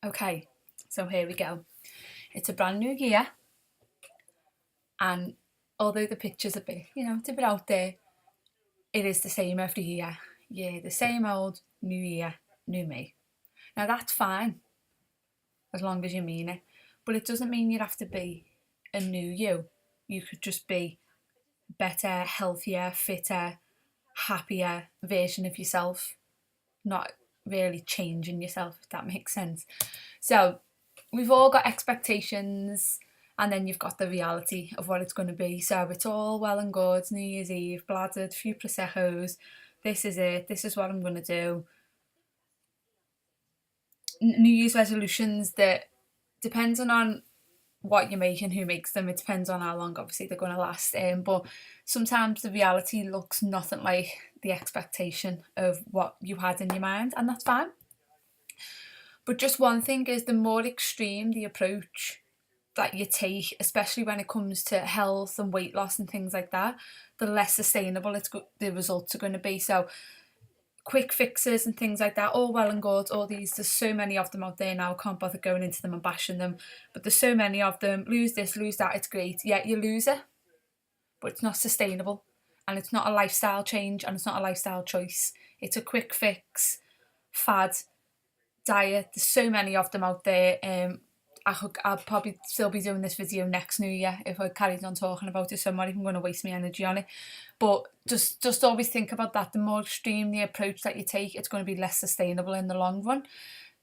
Okay, so here we go. It's a brand new year, and although the picture's a bit, it's a bit out there, it is the same every year. Yeah, the same old new year, new me. Now that's fine, as long as you mean it, but it doesn't mean you have to be a new you. You could just be better, healthier, fitter, happier version of yourself, not really changing yourself, if that makes sense. So we've all got expectations, and then you've got the reality of what it's going to be. So it's all well and good, it's New Year's Eve, bladdered, few Prosecco's, this is it, this is what I'm going to do. New Year's resolutions, that depending on what you make and who makes them, it depends on how long obviously they're going to last. But sometimes the reality looks nothing like the expectation of what you had in your mind, and that's fine. But just one thing is, the more extreme the approach that you take, especially when it comes to health and weight loss and things like that, the less sustainable the results are going to be. So quick fixes and things like that, all well and good, all these, there's so many of them out there now, I can't bother going into them and bashing them, but there's so many of them. Lose this, lose that, it's great. Yeah, you lose it, but it's not sustainable, and it's not a lifestyle change, and it's not a lifestyle choice. It's a quick fix, fad, diet. There's so many of them out there. I'll probably still be doing this video next New Year if I carried on talking about it, so I'm not even going to waste my energy on it. But just always think about that. The more extreme the approach that you take, it's going to be less sustainable in the long run.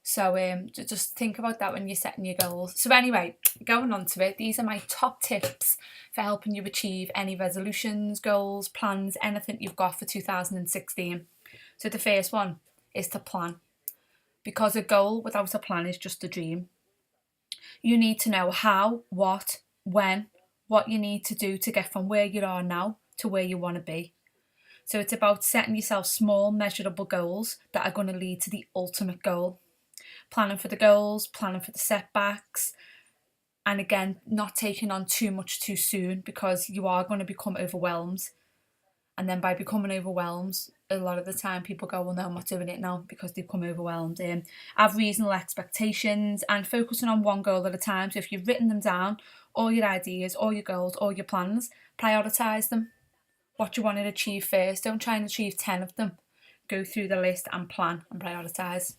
So just think about that when you're setting your goals. So anyway, going on to it, these are my top tips for helping you achieve any resolutions, goals, plans, anything you've got for 2016. So the first one is to plan, because a goal without a plan is just a dream. You need to know how, what, when, what you need to do to get from where you are now to where you want to be. So it's about setting yourself small, measurable goals that are going to lead to the ultimate goal. Planning for the goals, planning for the setbacks, and again, not taking on too much too soon, because you are going to become overwhelmed. And then by becoming overwhelmed, a lot of the time people go, well, no, I'm not doing it now, because they've become overwhelmed. Have reasonable expectations and focusing on one goal at a time. So if you've written them down, all your ideas, all your goals, all your plans, prioritise them. What you want to achieve first. Don't try and achieve 10 of them. Go through the list and plan and prioritise.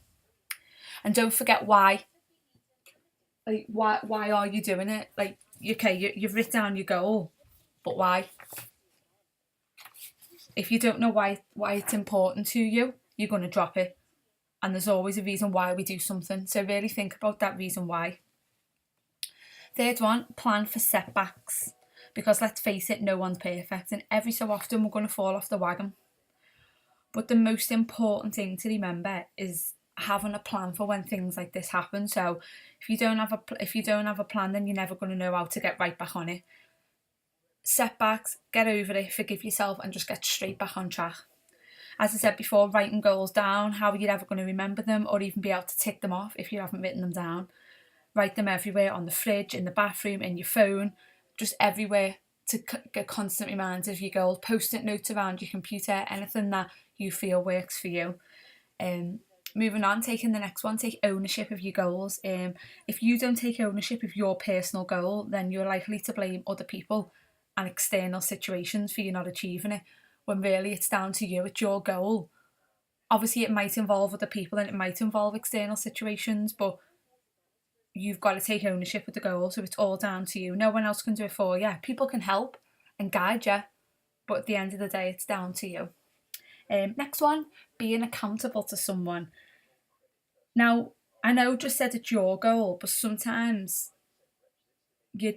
And don't forget why. Like, why are you doing it? Like, okay, you've written down your goal, but why? If you don't know why it's important to you, you're going to drop it. And there's always a reason why we do something. So really think about that reason why. Third one, plan for setbacks. Because let's face it, no one's perfect, and every so often we're going to fall off the wagon. But the most important thing to remember is having a plan for when things like this happen. So if you don't have a plan, then you're never going to know how to get right back on it. Setbacks, get over it, forgive yourself, and just get straight back on track. As I said before, writing goals down, how are you ever going to remember them or even be able to tick them off if you haven't written them down? Write them everywhere, on the fridge, in the bathroom, in your phone, just everywhere, to get constant reminders of your goals. Post-it notes around your computer, anything that you feel works for you. Moving on, taking the next one, take ownership of your goals. If you don't take ownership of your personal goal, then you're likely to blame other people and external situations for you not achieving it, when really it's down to you. It's your goal. Obviously it might involve other people and it might involve external situations, but you've got to take ownership of the goal, so it's all down to you. No one else can do it for you. People can help and guide you, but at the end of the day, it's down to you. Next one, being accountable to someone. Now, I know I just said it's your goal, but sometimes you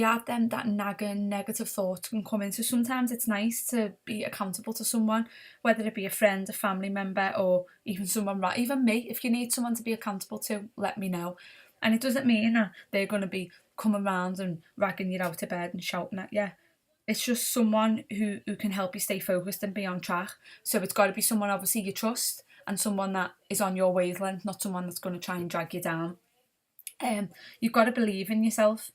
have that nagging negative thought can come in. So sometimes it's nice to be accountable to someone, whether it be a friend, a family member, or even someone, even me. If you need someone to be accountable to, let me know. And it doesn't mean that they're going to be coming around and ragging you out of bed and shouting at you. It's just someone who can help you stay focused and be on track. So it's got to be someone obviously you trust, and someone that is on your wavelength, not someone that's going to try and drag you down. You've got to believe in yourself.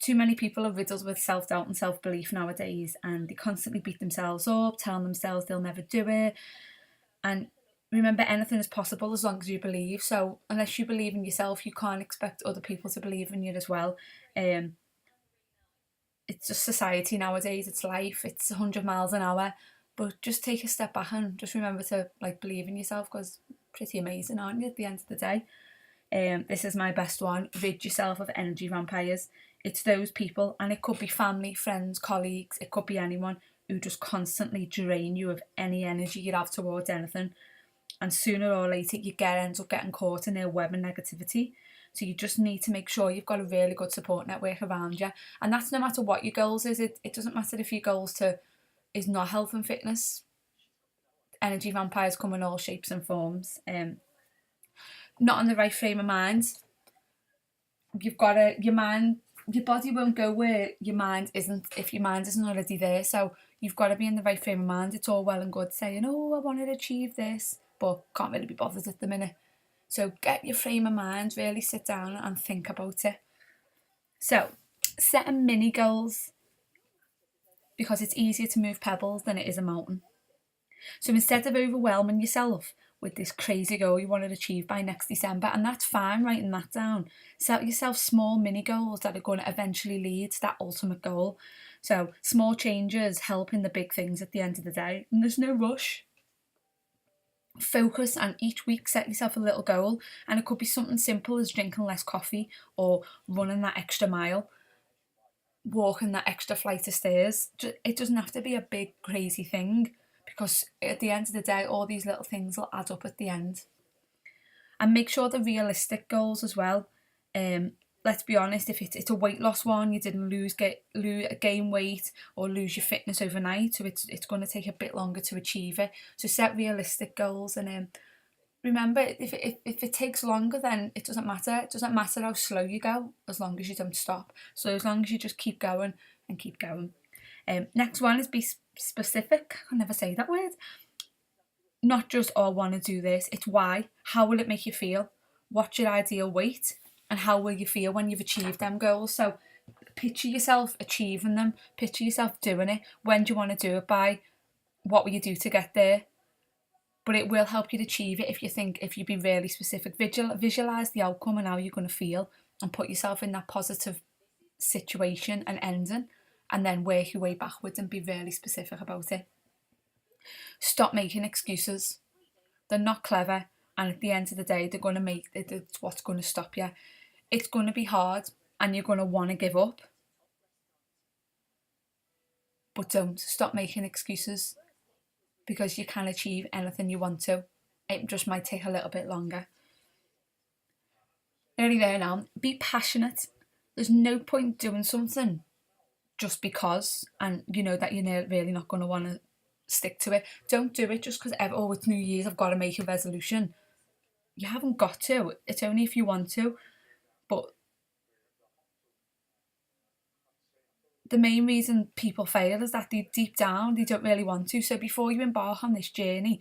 Too many people are riddled with self-doubt and self-belief nowadays, and they constantly beat themselves up, telling themselves they'll never do it. And remember, anything is possible as long as you believe. So unless you believe in yourself, you can't expect other people to believe in you as well. Um, it's just society nowadays, it's life, it's 100 miles an hour. But just take a step back and just remember to like believe in yourself, because pretty amazing, aren't you, at the end of the day? This is my best one. Rid yourself of energy vampires. It's those people, and it could be family, friends, colleagues, it could be anyone who just constantly drain you of any energy you have towards anything. And sooner or later, ends up getting caught in their web of negativity. So you just need to make sure you've got a really good support network around you. And that's no matter what your goals is. It doesn't matter if your goals is not health and fitness. Energy vampires come in all shapes and forms. Not in the right frame of mind. You've got your body won't go where your mind isn't if your mind isn't already there. So you've got to be in the right frame of mind. It's all well and good saying, oh, I want to achieve this, but can't really be bothered at the minute. So get your frame of mind, really sit down and think about it. So set mini goals, because it's easier to move pebbles than it is a mountain. So instead of overwhelming yourself with this crazy goal you want to achieve by next December, and that's fine writing that down, set yourself small mini goals that are going to eventually lead to that ultimate goal. So small changes help in the big things at the end of the day, and there's no rush. Focus, and each week set yourself a little goal, and it could be something simple as drinking less coffee or running that extra mile, walking that extra flight of stairs. It doesn't have to be a big crazy thing, because at the end of the day, all these little things will add up at the end. And make sure they're realistic goals as well. Let's be honest, if it's a weight loss one, you didn't gain weight or lose your fitness overnight, so it's going to take a bit longer to achieve it. So set realistic goals, and remember, if it takes longer, then it doesn't matter. It doesn't matter how slow you go, as long as you don't stop. So as long as you just keep going and keep going. Next one is be specific. I can never say that word. Not just, oh, I want to do this. It's why. How will it make you feel? What's your ideal weight? And how will you feel when you've achieved them goals? So picture yourself achieving them. Picture yourself doing it. When do you want to do it by? What will you do to get there? But it will help you to achieve it if you be really specific. Visualize the outcome and how you're going to feel, and put yourself in that positive situation and ending, and then work your way backwards and be really specific about it. Stop making excuses. They're not clever, and at the end of the day, they're going to make it's what's going to stop you. It's going to be hard, and you're going to want to give up. But don't stop making excuses, because you can achieve anything you want to. It just might take a little bit longer. Nearly there now. Be passionate. There's no point doing something just because, and you know that you're really not going to want to stick to it. Don't do it just because, oh, it's New Year's, I've got to make a resolution. You haven't got to. It's only if you want to. But the main reason people fail is that deep down they don't really want to. So before you embark on this journey,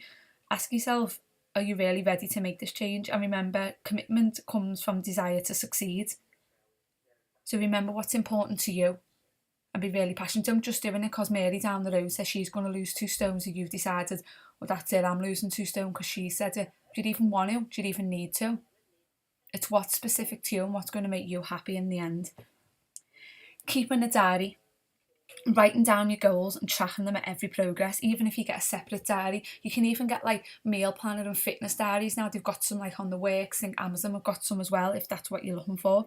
ask yourself, are you really ready to make this change? And remember, commitment comes from desire to succeed. So remember what's important to you and be really passionate. Don't just doing it because Mary down the road says she's going to lose 2 stones and you've decided, well, that's it, I'm losing 2 stone because she said it. Do you even want to? Do you even need to? It's what's specific to you and what's going to make you happy in the end. Keeping a diary, writing down your goals and tracking them at every progress. Even if you get a separate diary, you can even get like meal planner and fitness diaries now. They've got some like on the works. I think Amazon have got some as well, if that's what you're looking for.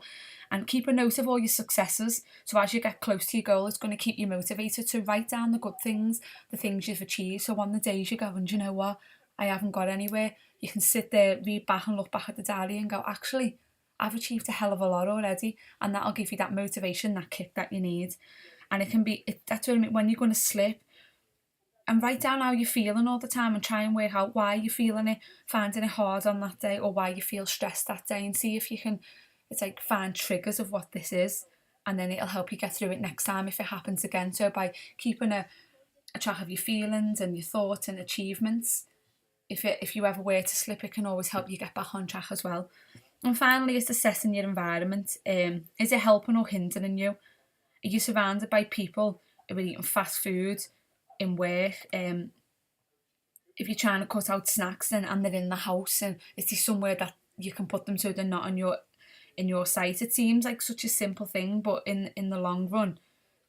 And keep a note of all your successes, so as you get close to your goal, it's going to keep you motivated to write down the good things, the things you've achieved. So on the days you go, and you know what, I haven't got anywhere, you can sit there, read back and look back at the diary and go, actually, I've achieved a hell of a lot already. And that'll give you that motivation, that kick that you need. And it can be, that's what I mean, when you're going to slip, and write down how you're feeling all the time and try and work out why you're feeling it, finding it hard on that day, or why you feel stressed that day, and see if you can, it's like, find triggers of what this is, and then it'll help you get through it next time if it happens again. So by keeping a track of your feelings and your thoughts and achievements, if you ever were to slip, it can always help you get back on track as well. And finally, is assessing your environment. Is it helping or hindering you? Are you surrounded by people who are eating fast food in work? if you're trying to cut out snacks and they're in the house, and is there somewhere that you can put them so they're not in your sight? It seems like such a simple thing, but in the long run,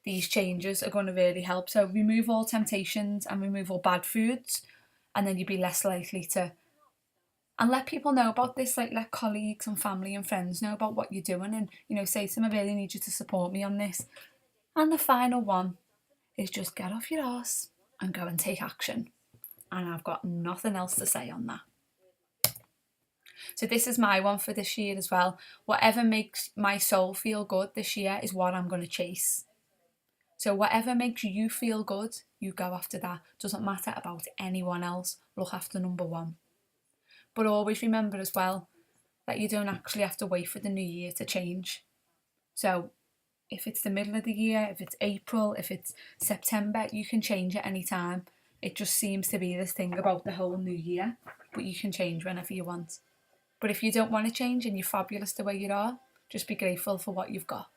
these changes are going to really help. So remove all temptations and remove all bad foods, and then you'll be less likely to. And let people know about this, like let colleagues and family and friends know about what you're doing, and say to them, I really need you to support me on this. And the final one is just get off your arse and go and take action. And I've got nothing else to say on that. So this is my one for this year as well. Whatever makes my soul feel good this year is what I'm going to chase. So whatever makes you feel good, you go after that. Doesn't matter about anyone else. Look after number one. But always remember as well that you don't actually have to wait for the new year to change. So if it's the middle of the year, if it's April, if it's September, you can change at any time. It just seems to be this thing about the whole new year, but you can change whenever you want. But if you don't want to change and you're fabulous the way you are, just be grateful for what you've got.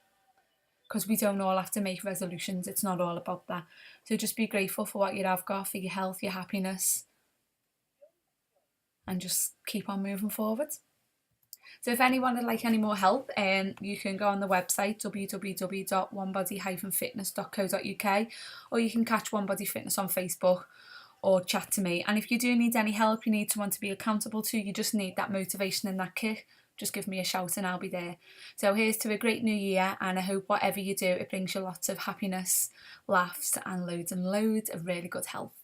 Because we don't all have to make resolutions. It's not all about that. So just be grateful for what you have got, for your health, your happiness, and just keep on moving forward. So if anyone would like any more help, you can go on the website www.onebody-fitness.co.uk, or you can catch One Body Fitness on Facebook or chat to me. And if you do need any help, you need someone to be accountable to, you just need that motivation and that kick, just give me a shout and I'll be there. So here's to a great new year, and I hope whatever you do, it brings you lots of happiness, laughs, and loads of really good health.